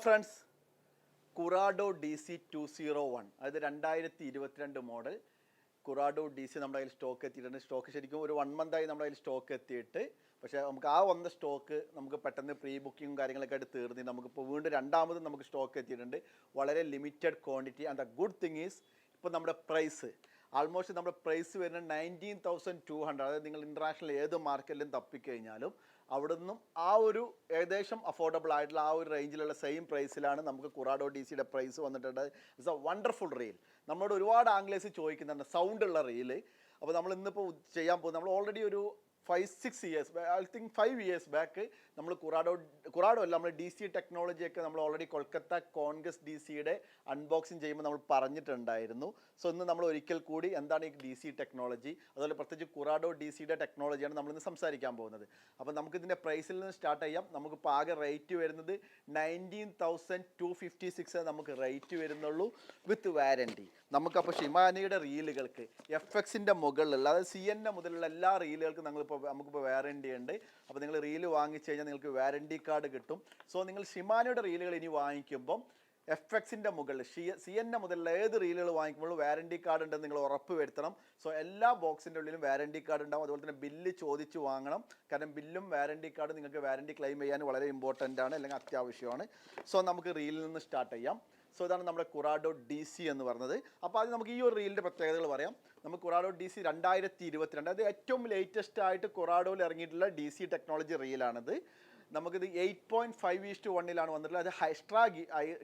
Friends, കുറാഡോ DC201 അതായത് 2022 model കുറാഡോ DC നമ്മുടെ കയ്യിൽ സ്റ്റോക്ക് എത്തിയിട്ടുണ്ട്. സ്റ്റോക്ക് ശരിക്കും ഒരു 1 മന്തായി നമ്മുടെ കയ്യിൽ സ്റ്റോക്ക് എത്തിയിട്ട്, പക്ഷേ നമുക്ക് ആ വന്ന സ്റ്റോക്ക് നമുക്ക് പെട്ടെന്ന് പ്രീ ബുക്കിങ്ങും കാര്യങ്ങളൊക്കെ ആയിട്ട് തീർന്നി. നമുക്കിപ്പോൾ വീണ്ടും രണ്ടാമതും നമുക്ക് സ്റ്റോക്ക് എത്തിയിട്ടുണ്ട്. വളരെ limited quantity. And the good thing is ഇപ്പോൾ നമ്മുടെ പ്രൈസ് ആൾമോസ്റ്റ് നമ്മുടെ പ്രൈസ് വരുന്നത് 19,200. അതായത് നിങ്ങൾ ഇൻ്റർനാഷണൽ ഏത് മാർക്കറ്റിലും തപ്പിക്കഴിഞ്ഞാലും അവിടെ നിന്നും ആ ഒരു ഏകദേശം അഫോർഡബിൾ ആയിട്ടുള്ള ആ ഒരു റേഞ്ചിലുള്ള സെയിം പ്രൈസിലാണ് നമുക്ക് കുറാഡോ DCയുടെ പ്രൈസ് വന്നിട്ടുണ്ട്. It's A wonderful reel. നമ്മളോട് ഒരുപാട് ആംഗ്ലേഴ്സ് ചോദിക്കുന്നുണ്ട് സൗണ്ടുള്ള റീല്. അപ്പോൾ നമ്മൾ ഇന്നിപ്പോൾ ചെയ്യാൻ പോകുന്നത്, നമ്മൾ ഓൾറെഡി ഒരു 5-6 years, I think 5 years back നമ്മൾ കുറാഡോ അല്ല, നമ്മൾ DC ടെക്നോളജിയൊക്കെ നമ്മൾ ഓൾറെഡി കൊൽക്കത്ത കോൺഗ്രസ് DCയുടെ അൺബോക്സിങ് ചെയ്യുമ്പോൾ നമ്മൾ പറഞ്ഞിട്ടുണ്ടായിരുന്നു. സോ ഇന്ന് നമ്മൾ ഒരിക്കൽ കൂടി എന്താണ് ഈ DC ടെക്നോളജി, അതുപോലെ പ്രത്യേകിച്ച് കുറാഡോ DCയുടെ ടെക്നോളജിയാണ് നമ്മളിന്ന് സംസാരിക്കാൻ പോകുന്നത്. അപ്പോൾ നമുക്കിതിൻ്റെ പ്രൈസിൽ നിന്ന് സ്റ്റാർട്ട് ചെയ്യാം. നമുക്കിപ്പോൾ ആകെ റേറ്റ് വരുന്നത് 19,256 നമുക്ക് റേറ്റ് വരുന്നുള്ളൂ വിത്ത് വാരൻറ്റി. നമുക്കപ്പോൾ ഷിമാനിയുടെ റീലുകൾക്ക് FXൻ്റെ മുകളിലുള്ള, അതായത് CN മുതലുള്ള എല്ലാ റീലുകൾക്കും നമുക്കിപ്പോൾ വാറൻറ്റി ഉണ്ട്. അപ്പോൾ നിങ്ങൾ റീല് വാങ്ങിച്ചു കഴിഞ്ഞാൽ നിങ്ങൾക്ക് വാറൻറ്റി കാർഡ് കിട്ടും. സോ നിങ്ങൾ ഷിമാനോയുടെ റീലുകൾ ഇനി വാങ്ങിക്കുമ്പം FXൻ്റെ മുകളിൽ CN മുതലുള്ള ഏത് റീലുകൾ വാങ്ങിക്കുമ്പോഴും വാറൻറ്റി കാർഡ് ഉണ്ടെന്ന് നിങ്ങൾ ഉറപ്പ് വരുത്തണം. സോ എല്ലാ ബോക്സിൻ്റെ ഉള്ളിലും വാറൻറ്റി കാർഡ് ഉണ്ടാവും. അതുപോലെ തന്നെ ബില്ല് ചോദിച്ച് വാങ്ങണം. കാരണം ബില്ലും വാറൻറ്റി കാർഡും നിങ്ങൾക്ക് വാറൻറ്റി ക്ലെയിം ചെയ്യാൻ വളരെ ഇമ്പോർട്ടൻ്റ് ആണ്, അല്ലെങ്കിൽ അത്യാവശ്യമാണ്. സോ നമുക്ക് റീലിൽ നിന്ന് സ്റ്റാർട്ട് ചെയ്യാം. സോ ഇതാണ് നമ്മുടെ കുറാഡോ DC എന്ന് പറയുന്നത്. അപ്പോൾ അത് നമുക്ക് ഈ ഒരു റീലിൻ്റെ പ്രത്യേകതകൾ പറയാം. നമുക്ക് കുറാഡോ DC 2022, അത് ഏറ്റവും ലേറ്റസ്റ്റ് ആയിട്ട് കുറാഡോയിൽ ഇറങ്ങിയിട്ടുള്ള DC ടെക്നോളജി റീലാണിത്. നമുക്കിത് 8.5:1 വന്നിട്ടുള്ളത്. അത് എക്സ്ട്രാ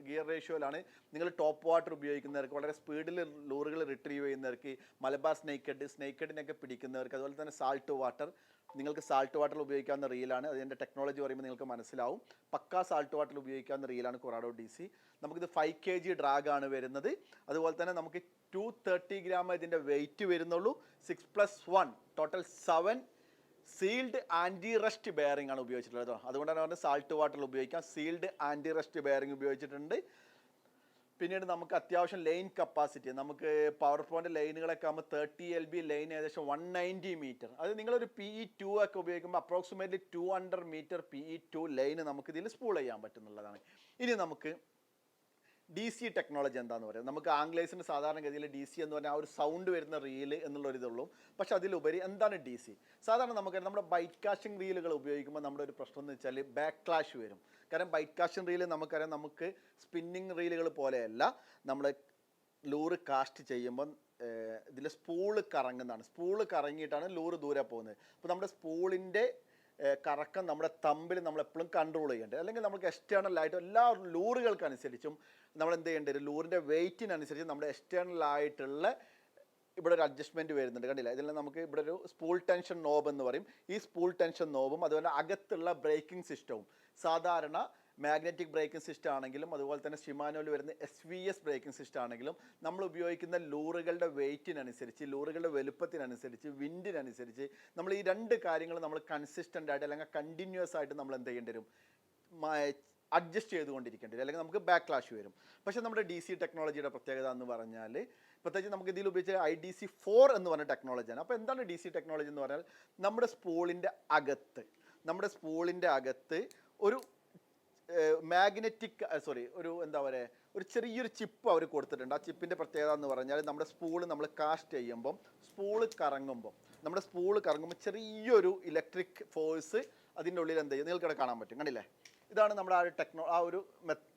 ഗിയർ റേഷ്യോയിലാണ്. നിങ്ങൾ ടോപ്പ് വാട്ടർ ഉപയോഗിക്കുന്നവർക്ക്, വളരെ സ്പീഡിൽ ലൂറുകൾ റിട്രീവ് ചെയ്യുന്നവർക്ക്, മലബാർ സ്നേക്കഡിനൊക്കെ പിടിക്കുന്നവർക്ക്, അതുപോലെ തന്നെ സാൾട്ട് വാട്ടർ, നിങ്ങൾക്ക് സാൾട്ട് വാട്ടറിൽ ഉപയോഗിക്കാവുന്ന റീലാണ്. അതിൻ്റെ ടെക്നോളജി പറയുമ്പോൾ നിങ്ങൾക്ക് മനസ്സിലാവും. പക്കാ സാൾട്ട് വാട്ടറിൽ ഉപയോഗിക്കാവുന്ന റീലാണ് കുറാഡോ DC. നമുക്കിത് 5 kg ഡ്രാഗാണ് വരുന്നത്. അതുപോലെ തന്നെ നമുക്ക് 230 ഗ്രാം ഇതിൻ്റെ വെയിറ്റ് വരുന്നുള്ളൂ. 6+1 total 7 sealed anti rust bearing ആണ് ഉപയോഗിച്ചിട്ടുള്ളത്. അതുകൊണ്ടാണ് പറഞ്ഞത് സാൾട്ട് വാട്ടറിൽ ഉപയോഗിക്കാം. സീൽഡ് ആൻറ്റി റസ്റ്റ് ബെയറിംഗ് ഉപയോഗിച്ചിട്ടുണ്ട്. പിന്നീട് നമുക്ക് അത്യാവശ്യം ലൈൻ കപ്പാസിറ്റി, നമുക്ക് പവർ പോയിൻ്റ് ലൈനുകളൊക്കെ ആകുമ്പോൾ 30 LB ലൈൻ ഏകദേശം 190 മീറ്റർ. അത് നിങ്ങളൊരു PE2 ഒക്കെ ഉപയോഗിക്കുമ്പോൾ അപ്രോക്സിമേറ്റ്ലി 200 മീറ്റർ PE2 ലൈന് നമുക്ക് ഇതിൽ സ്പൂൾ ചെയ്യാൻ പറ്റുന്നുള്ളതാണ്. ഇനി നമുക്ക് DC ടെക്നോളജി എന്താണെന്ന് പറയാം. നമുക്ക് ആംഗ്ലേഴ്സിന് സാധാരണഗതിയിൽ DC എന്ന് പറഞ്ഞാൽ ആ ഒരു സൗണ്ട് വരുന്ന റീല് എന്നുള്ളൊരിതുള്ളൂ. പക്ഷേ അതിലുപരി എന്താണ് DC? സാധാരണ നമുക്ക് നമ്മുടെ ബൈറ്റ് കാസ്റ്റിംഗ് റീലുകൾ ഉപയോഗിക്കുമ്പോൾ നമ്മുടെ ഒരു പ്രശ്നം എന്ന് വെച്ചാൽ ബാക്ക് ക്ലാഷ് വരും. കാരണം ബൈറ്റ് കാസ്റ്റിംഗ് റീല് നമുക്കറിയാം, നമുക്ക് സ്പിന്നിങ് റീലുകൾ പോലെയല്ല. നമ്മൾ ലൂറ് കാസ്റ്റ് ചെയ്യുമ്പം ഇതിൽ സ്പൂള് കറങ്ങുന്നതാണ്. സ്പൂള് കറങ്ങിയിട്ടാണ് ലൂറ് ദൂരെ പോകുന്നത്. അപ്പോൾ നമ്മുടെ സ്പൂളിൻ്റെ കറക്കം നമ്മുടെ തമ്പിൽ നമ്മളെപ്പോഴും കൺട്രോൾ ചെയ്യേണ്ടത്. അല്ലെങ്കിൽ നമുക്ക് എക്സ്റ്റേണലായിട്ട് എല്ലാ ലൂറുകൾക്കനുസരിച്ചും നമ്മൾ എന്ത് ചെയ്യേണ്ടി വരും, ലൂറിൻ്റെ വെയിറ്റിനനുസരിച്ച് നമ്മുടെ എക്സ്റ്റേണലായിട്ടുള്ള ഇവിടെ ഒരു അഡ്ജസ്റ്റ്മെൻറ്റ് വരുന്നുണ്ട്. കണ്ടില്ല, ഇതിൽ നമുക്ക് ഇവിടെ ഒരു സ്പൂൾ ടെൻഷൻ നോബ് എന്ന് പറയും. ഈ സ്പൂൾ ടെൻഷൻ നോബും അതുപോലെ അകത്തുള്ള ബ്രേക്കിംഗ് സിസ്റ്റവും, സാധാരണ മാഗ്നറ്റിക് ബ്രേക്കിംഗ് സിസ്റ്റം ആണെങ്കിലും അതുപോലെ തന്നെ ഷിമാനോയിൽ വരുന്ന SVS ബ്രേക്കിംഗ് സിസ്റ്റം ആണെങ്കിലും നമ്മൾ ഉപയോഗിക്കുന്ന ലൂറുകളുടെ വെയിറ്റിനനുസരിച്ച്, ലൂറുകളുടെ വലുപ്പത്തിനനുസരിച്ച്, വിൻഡിനനുസരിച്ച് നമ്മൾ ഈ രണ്ട് കാര്യങ്ങൾ നമ്മൾ കൺസിസ്റ്റൻ്റ് ആയിട്ട് അല്ലെങ്കിൽ കണ്ടിന്യൂസ് ആയിട്ട് നമ്മൾ എന്ത് ചെയ്യേണ്ടി വരും, അഡ്ജസ്റ്റ് ചെയ്തുകൊണ്ടിരിക്കേണ്ടി വരും. അല്ലെങ്കിൽ നമുക്ക് ബാക്ക് ക്ലാഷ് വരും. പക്ഷേ നമ്മുടെ DC ടെക്നോളജിയുടെ പ്രത്യേകത എന്ന് പറഞ്ഞാൽ, പ്രത്യേകിച്ച് നമുക്ക് ഇതിൽ ഉപയോഗിച്ച IDC4 എന്ന് പറഞ്ഞ ടെക്നോളജിയാണ്. അപ്പോൾ എന്താണ് DC ടെക്നോളജി എന്ന് പറഞ്ഞാൽ, നമ്മുടെ സ്പൂളിൻ്റെ അകത്ത് ഒരു മാഗ്നറ്റിക് ഒരു എന്താ പറയുക, ഒരു ചെറിയൊരു ചിപ്പ് അവർ കൊടുത്തിട്ടുണ്ട്. ആ ചിപ്പിൻ്റെ പ്രത്യേകത എന്ന് പറഞ്ഞാൽ, നമ്മുടെ സ്പൂള് നമ്മൾ കാസ്റ്റ് ചെയ്യുമ്പം സ്പൂള് കറങ്ങുമ്പോൾ ചെറിയൊരു ഇലക്ട്രിക് ഫോഴ്സ് അതിൻ്റെ ഉള്ളിൽ എന്ത് ചെയ്യും, നിങ്ങൾക്കിവിടെ കാണാൻ പറ്റും. കണ്ടില്ലേ, ഇതാണ് നമ്മുടെ ആ ഒരു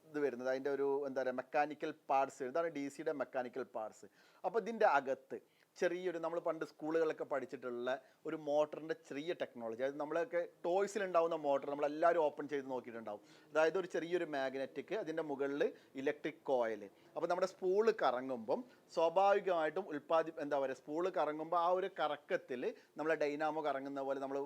ഇത് വരുന്നത്. അതിൻ്റെ ഒരു എന്താ പറയുക, മെക്കാനിക്കൽ പാർട്സ്. ഇതാണ് DCയുടെ മെക്കാനിക്കൽ പാർട്സ്. അപ്പോൾ ഇതിൻ്റെ അകത്ത് ചെറിയൊരു, നമ്മൾ പണ്ട് സ്കൂളുകളൊക്കെ പഠിച്ചിട്ടുള്ള ഒരു മോട്ടറിൻ്റെ ചെറിയ ടെക്നോളജി, അതായത് നമ്മളൊക്കെ ടോയ്സിലുണ്ടാവുന്ന മോട്ടർ നമ്മളെല്ലാവരും ഓപ്പൺ ചെയ്ത് നോക്കിയിട്ടുണ്ടാവും. അതായത് ഒരു ചെറിയൊരു മാഗ്നറ്റിക്, അതിൻ്റെ മുകളിൽ ഇലക്ട്രിക് കോയിൽ. അപ്പോൾ നമ്മുടെ സ്പൂള് കറങ്ങുമ്പം സ്വാഭാവികമായിട്ടും സ്പൂള് കറങ്ങുമ്പോൾ ആ ഒരു കറക്കത്തിൽ നമ്മളെ ഡൈനാമോ കറങ്ങുന്ന പോലെ നമ്മൾ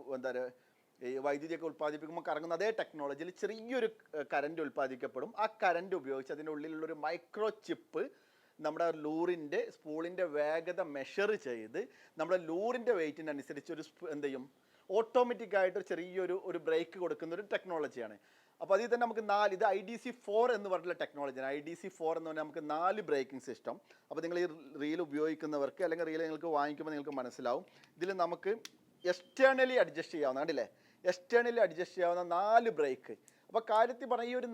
ഈ വൈദ്യുതിയൊക്കെ ഉൽപ്പാദിപ്പിക്കുമ്പോൾ കറങ്ങുന്ന അതേ ടെക്നോളജിയിൽ ചെറിയൊരു കറണ്ട് ഉൽപ്പാദിക്കപ്പെടും. ആ കറണ്ട് ഉപയോഗിച്ച് അതിൻ്റെ ഉള്ളിലുള്ളൊരു മൈക്രോ ചിപ്പ് നമ്മുടെ സ്പൂളിൻ്റെ വേഗത മെഷർ ചെയ്ത് നമ്മുടെ ലൂറിൻ്റെ വെയിറ്റിനനുസരിച്ച് എന്ത് ചെയ്യും, ഓട്ടോമാറ്റിക്കായിട്ട് ചെറിയൊരു ബ്രേക്ക് കൊടുക്കുന്ന ഒരു ടെക്നോളജിയാണ്. അപ്പോൾ അതിൽ തന്നെ നമുക്ക് ഇത് IDC4 എന്ന് പറഞ്ഞിട്ടുള്ള ടെക്നോളജിയാണ്. IDC4 എന്ന് പറഞ്ഞാൽ നമുക്ക് 4 ബ്രേക്കിംഗ് സിസ്റ്റം. അപ്പോൾ നിങ്ങൾ ഈ റീൽ ഉപയോഗിക്കുന്നവർക്ക്, അല്ലെങ്കിൽ റീൽ നിങ്ങൾക്ക് വാങ്ങിക്കുമ്പോൾ നിങ്ങൾക്ക് മനസ്സിലാവും, ഇതിൽ നമുക്ക് എക്സ്റ്റേണലി അഡ്ജസ്റ്റ് ചെയ്യാവുന്ന, കണ്ടില്ലേ, എക്സ്റ്റേണലി അഡ്ജസ്റ്റ് ചെയ്യാവുന്ന 4 ബ്രേക്ക്. അപ്പോൾ കാര്യത്തിൽ പറഞ്ഞാൽ ഈ ഒരു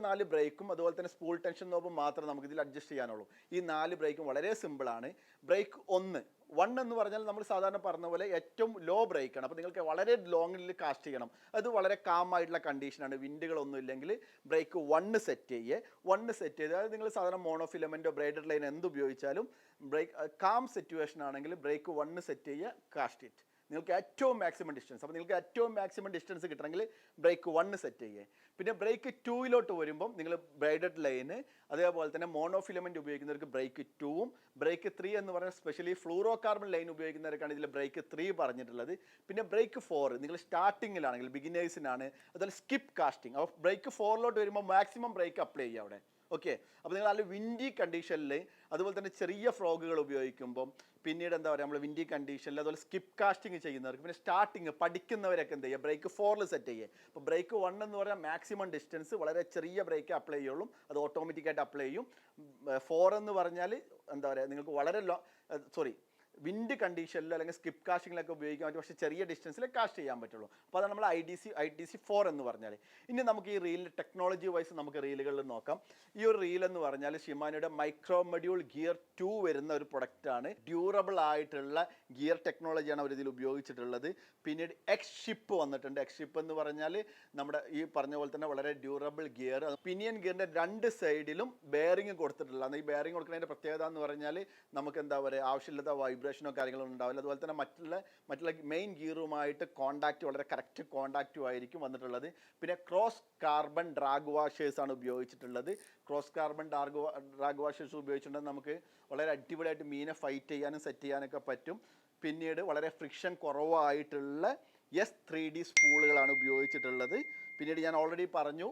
നാല് ബ്രേക്കും അതുപോലെ തന്നെ സ്പൂൾ ടെൻഷൻ നോബും മാത്രമേ നമുക്ക് ഇതിൽ അഡ്ജസ്റ്റ് ചെയ്യാനുള്ളൂ. ഈ 4 ബ്രേക്കും വളരെ സിമ്പിളാണ്. ബ്രേക്ക് 1 എന്ന് പറഞ്ഞാൽ നമ്മൾ സാധാരണ പറഞ്ഞ പോലെ ഏറ്റവും ലോ ബ്രേക്കാണ്. അപ്പോൾ നിങ്ങൾക്ക് വളരെ ലോങ്ങിൽ കാസ്റ്റ് ചെയ്യണം. അത് വളരെ കാമായിട്ടുള്ള കണ്ടീഷനാണ്. വിൻഡുകളൊന്നും ഇല്ലെങ്കിൽ ബ്രേക്ക് 1 സെറ്റ് ചെയ്ത് അതായത് നിങ്ങൾ സാധാരണ മോണോഫിലമെൻറ്റോ ബ്രൈഡഡ് ലൈൻ എന്ത് ഉപയോഗിച്ചാലും ബ്രേക്ക് കാം സിറ്റുവേഷൻ ആണെങ്കിൽ ബ്രേക്ക് 1 സെറ്റ് ചെയ്യുക, കാസ്റ്റ് ഇറ്റ്. നിങ്ങൾക്ക് ഏറ്റവും മാക്സിമം ഡിസ്റ്റൻസ്, അപ്പോൾ നിങ്ങൾക്ക് ഏറ്റവും മാക്സിമം ഡിസ്റ്റൻസ് കിട്ടണമെങ്കിൽ ബ്രേക്ക് 1 സെറ്റ് ചെയ്യുക. പിന്നെ ബ്രേക്ക് 2 വരുമ്പം നിങ്ങൾ ബ്രൈഡഡ് ലൈന് അതേപോലെ തന്നെ മോണോഫിലമെൻറ്റ് ഉപയോഗിക്കുന്നവർക്ക് ബ്രേക്ക് 2ഉം ബ്രേക്ക് 3 എന്ന് പറഞ്ഞാൽ സ്പെഷ്യലി ഫ്ലൂറോ കാർബൺ ലൈൻ ഉപയോഗിക്കുന്നവർക്കാണ് ഇതിൽ ബ്രേക്ക് 3 പറഞ്ഞിട്ടുള്ളത്. പിന്നെ ബ്രേക്ക് 4 നിങ്ങൾ സ്റ്റാർട്ടിങ്ങിലാണെങ്കിൽ ബിഗിനേഴ്സിനാണ്. അതുപോലെ സ്കിപ്പ് കാസ്റ്റിംഗ്. അപ്പോൾ ബ്രേക്ക് 4 വരുമ്പോൾ മാക്സിമം ബ്രേക്ക് അപ്ലൈ ചെയ്യുക അവിടെ. ഓക്കെ, അപ്പോൾ നിങ്ങൾ നല്ല വിൻഡി കണ്ടീഷനിൽ അതുപോലെ തന്നെ ചെറിയ ഫ്രോഗുകൾ ഉപയോഗിക്കുമ്പം പിന്നീട് എന്താ പറയുക നമ്മൾ വിൻഡി കണ്ടീഷനിൽ അതുപോലെ സ്കിപ്പ് കാസ്റ്റിംഗ് ചെയ്യുന്നവർക്ക് പിന്നെ സ്റ്റാർട്ടിങ് പഠിക്കുന്നവരൊക്കെ എന്ത് ചെയ്യുക ബ്രേക്ക് 4 സെറ്റ് ചെയ്യുക. അപ്പോൾ ബ്രേക്ക് 1 എന്ന് പറഞ്ഞാൽ മാക്സിമം ഡിസ്റ്റൻസ് വളരെ ചെറിയ ബ്രേക്ക് അപ്ലൈ ചെയ്യുള്ളൂ, അത് ഓട്ടോമാറ്റിക്കായിട്ട് അപ്ലൈ ചെയ്യും. 4 എന്ന് പറഞ്ഞാൽ എന്താ പറയുക നിങ്ങൾക്ക് വളരെ വിൻഡ് കണ്ടീഷനിൽ അല്ലെങ്കിൽ സ്കിപ്പ് കാസ്റ്റിങ്ങിലൊക്കെ ഉപയോഗിക്കാൻ പറ്റും, പക്ഷേ ചെറിയ ഡിസ്റ്റൻസിൽ കാസ്റ്റ് ചെയ്യാൻ പറ്റുള്ളൂ. അപ്പോൾ അതാണ് നമ്മൾ ITC 4 എന്ന് പറഞ്ഞാൽ. ഇനി നമുക്ക് ഈ റീലിൽ ടെക്നോളജി വൈസ് നമുക്ക് റീലുകളിൽ നോക്കാം. ഈ ഒരു റീൽ എന്ന് പറഞ്ഞാൽ ഷിമാനോയുടെ മൈക്രോ മൊഡ്യൂൾ ഗിയർ 2 വരുന്ന ഒരു പ്രൊഡക്റ്റാണ്. ഡ്യൂറബിൾ ആയിട്ടുള്ള ഗിയർ ടെക്നോളജിയാണ് അവർ ഇതിൽ ഉപയോഗിച്ചിട്ടുള്ളത്. പിന്നീട് എക്സ് ഷിപ്പ് വന്നിട്ടുണ്ട്. എക്സ് ഷിപ്പ് എന്ന് പറഞ്ഞാൽ നമ്മുടെ ഈ പറഞ്ഞ പോലെ തന്നെ വളരെ ഡ്യൂറബിൾ ഗിയർ. പിനിയൻ ഗിയറിൻ്റെ 2 സൈഡിലും ബെയറിംഗ് കൊടുത്തിട്ടുള്ളതാണ്. ഈ ബെയറിംഗ് കൊടുക്കുന്നതിൻ്റെ പ്രത്യേകത എന്ന് പറഞ്ഞാൽ നമുക്ക് എന്താ പറയുക ആവശ്യമില്ലാത്ത വൈബ്രേഷനോ കാര്യങ്ങളോ ഉണ്ടാവില്ല. അതുപോലെ തന്നെ മറ്റുള്ള മെയിൻ ഗിയറുമായിട്ട് കോണ്ടാക്റ്റ് വളരെ കറക്റ്റ് കോണ്ടാക്റ്റും ആയിരിക്കും വന്നിട്ടുള്ളത്. പിന്നെ ക്രോസ് കാർബൺ ഡ്രാഗ് വാഷേഴ്സാണ് ഉപയോഗിച്ചിട്ടുള്ളത്. ക്രോസ് കാർബൺ ഡ്രാഗ് വാഷേഴ്സ് ഉപയോഗിച്ചിട്ടുണ്ടെങ്കിൽ നമുക്ക് വളരെ അടിപൊളിയായിട്ട് മീനെ ഫൈറ്റ് ചെയ്യാനും സെറ്റ് ചെയ്യാനൊക്കെ പറ്റും. പിന്നീട് വളരെ ഫ്രിക്ഷൻ കുറവായിട്ടുള്ള S3D സ്പൂളുകളാണ് ഉപയോഗിച്ചിട്ടുള്ളത്. പിന്നീട് ഞാൻ ഓൾറെഡി പറഞ്ഞു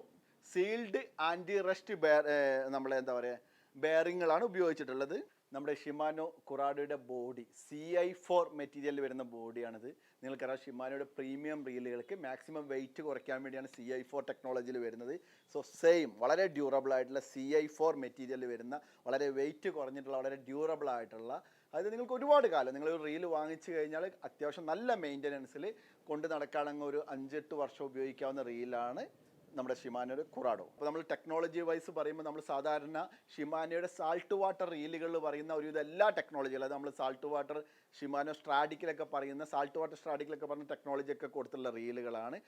സീൽഡ് ആൻറ്റി റസ്റ്റ് എന്താ പറയുക ബെയറിങ്ങുകളാണ് ഉപയോഗിച്ചിട്ടുള്ളത്. നമ്മുടെ ഷിമാനോ കുറാഡോയുടെ ബോഡി CI4 മെറ്റീരിയലിൽ വരുന്ന ബോഡിയാണിത്. നിങ്ങൾക്കറിയാം ഷിമാനോയുടെ പ്രീമിയം റീലുകൾക്ക് മാക്സിമം വെയിറ്റ് കുറയ്ക്കാൻ വേണ്ടിയാണ് CI4 ടെക്നോളജിയിൽ വരുന്നത്. സോ സെയിം വളരെ ഡ്യൂറബിൾ ആയിട്ടുള്ള CI4 മെറ്റീരിയലിൽ വരുന്ന വളരെ വെയിറ്റ് കുറഞ്ഞിട്ടുള്ള വളരെ ഡ്യൂറബിൾ ആയിട്ടുള്ള, അതായത് നിങ്ങൾക്ക് ഒരുപാട് കാലം നിങ്ങൾ ഒരു റീൽ വാങ്ങിച്ചു കഴിഞ്ഞാൽ അത്യാവശ്യം നല്ല മെയിൻ്റനൻസിൽ കൊണ്ട് നടക്കുകയാണെങ്കിൽ ഒരു 5-8 വർഷം ഉപയോഗിക്കാവുന്ന റീലാണ് നമ്മുടെ ഷിമാനോയുടെ കുറാഡോ. അപ്പോൾ നമ്മൾ ടെക്നോളജി വൈസ് പറയുമ്പോൾ നമ്മൾ സാധാരണ ഷിമാനോയുടെ സാൾട്ട് വാട്ടർ റീലുകളിൽ പറയുന്ന ഒരു ഇതെല്ലാ ടെക്നോളജികളും, അത് നമ്മൾ സാൾട്ട് വാട്ടർ ഷിമാനോ സ്ട്രാഡിക്കിലൊക്കെ പറയുന്ന സാൾട്ട് വാട്ടർ സ്ട്രാഡിക്കിലൊക്കെ പറഞ്ഞ ടെക്നോളജിയൊക്കെ കൊടുത്തുള്ള റീലുകളാണ്.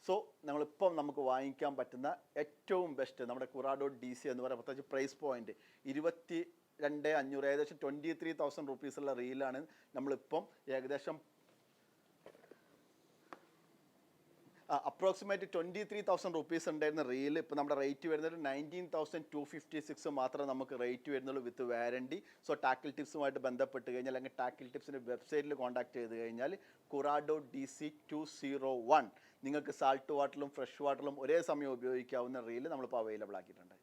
സോ നമ്മളിപ്പം നമുക്ക് വാങ്ങിക്കാൻ പറ്റുന്ന ഏറ്റവും ബെസ്റ്റ് നമ്മുടെ കുറാഡോ DC എന്ന് പറയുക. പ്രത്യേകിച്ച് പ്രൈസ് പോയിൻറ്റ് 22,500 ഏകദേശം 23,000 റുപ്പീസുള്ള റീലാണ് നമ്മളിപ്പം ഏകദേശം അപ്രോക്സിമേറ്റ് 23,000 റുപ്പീസ് ഉണ്ടായിരുന്ന റീൽ ഇപ്പോൾ നമ്മുടെ റേറ്റ് വരുന്നത് 19,256 മാത്രമേ നമുക്ക് റേറ്റ് വരുന്നുള്ളൂ വിത്ത് വാരണ്ടി. സോ ടാക്കിൾ ടിപ്സുമായിട്ട് ബന്ധപ്പെട്ട് കഴിഞ്ഞാൽ അല്ലെങ്കിൽ ടാക്കിൾ ടിപ്സിൻ്റെ വെബ്സൈറ്റിൽ കോൺടാക്ട് ചെയ്ത് കഴിഞ്ഞാൽ കുറാഡോ DC 201 നിങ്ങൾക്ക് സാൾട്ട് വാട്ടറിലും ഫ്രഷ് വാട്ടറിലും ഒരേ സമയം ഉപയോഗിക്കാവുന്ന റീൽ നമ്മളിപ്പോൾ അവൈലബിൾ ആക്കിയിട്ടുണ്ട്.